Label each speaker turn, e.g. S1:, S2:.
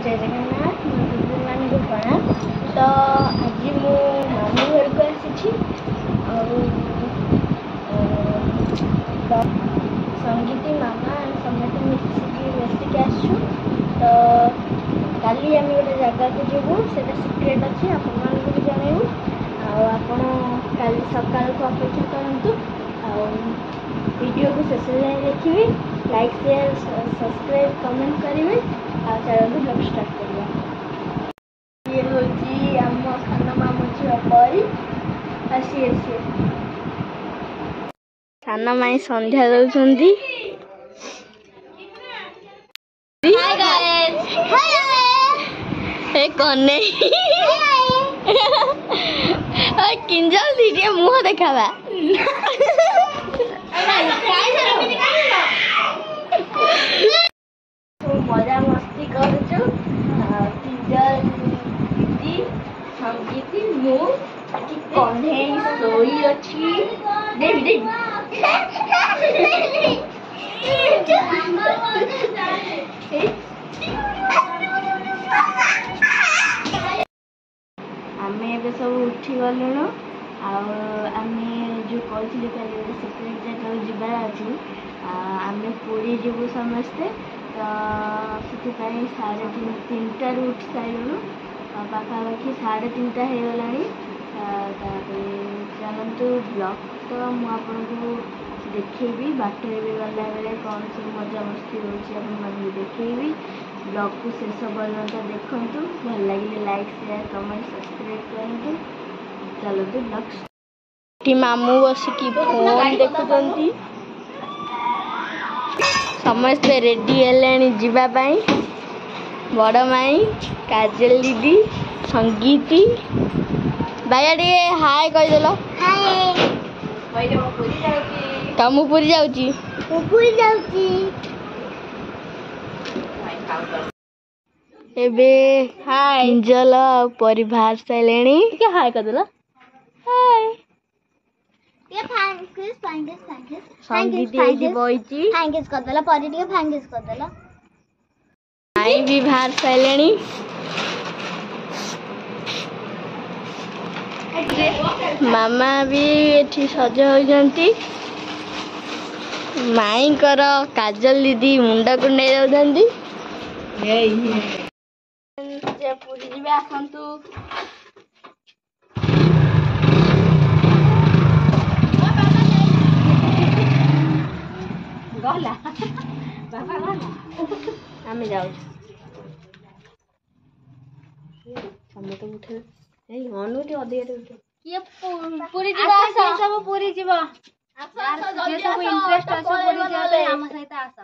S1: जय जगन्नाथ मान को प्रणाम। तो आज मु मामू घर को आसी संगीति मामा समस्त मिसिक आसु। तो काली आम गोटे जगह को जीवु से सिक्रेट अच्छी आपण भी जनइबू आपण काली सकाल को अपेक्षा करूँ। वीडियो को शेष जाए देखिए लाइक शेयर सब्सक्राइब कमेंट करेंगे आ चलो ब्लॉग स्टार्ट करिया। ये होची आम खाना मामू झील परी आसी साना माई संध्या दौरान कने किंजल दीदी मुह देखावा मजा मस्ती करुचु किंजल दीदी संगीति मु कि कन्हे सोई अछि देवी आमे एबे सब उठी गलुण आमे जो कहली सिक्रेट जगह जीवार अच्छी आमे पूरी जीवु समस्ते। तो से 3:30 उठी सारूँ पाखापाखि 3:30 हो गला। चलतु ब्लॉग तो मुझे देखेबी बाटर भी गला बेले कौन सब मजा मस्ती रोचे देखेबी। ब्लॉग को शेष पर्यंत देखु भल लगे लाइक शेयर कमेंट सब्सक्राइब करूँ। चलतु ब्लॉग मामू बसिकी फोन देखुं समस्ते रेडी है जीवाई बड़ माई काजल दीदी संगीति भाई टे हाय कहीदेल कमु पूरी जाऊची एबे किंजल परी बाहर सारे क्या हाय कदेल हाय संगीति एठी बइची फैंगिस करदेला परी टिके फैंगिस करदेला आई भी बाहर साइलेनी मामा भी एठी सज होइजंती माई कर काजल दीदी मुंडा कुंडे जाउजंती जे पूरी जीवे आसंतु गला बाबा गला आमे जाऊ समय तो उठे ए अनुटी अधिक उठे ये पूरी जीवा सब पूरी जीवा यार जे सब इंटरेस्ट আছে पूरी जीवा हम सहित आसा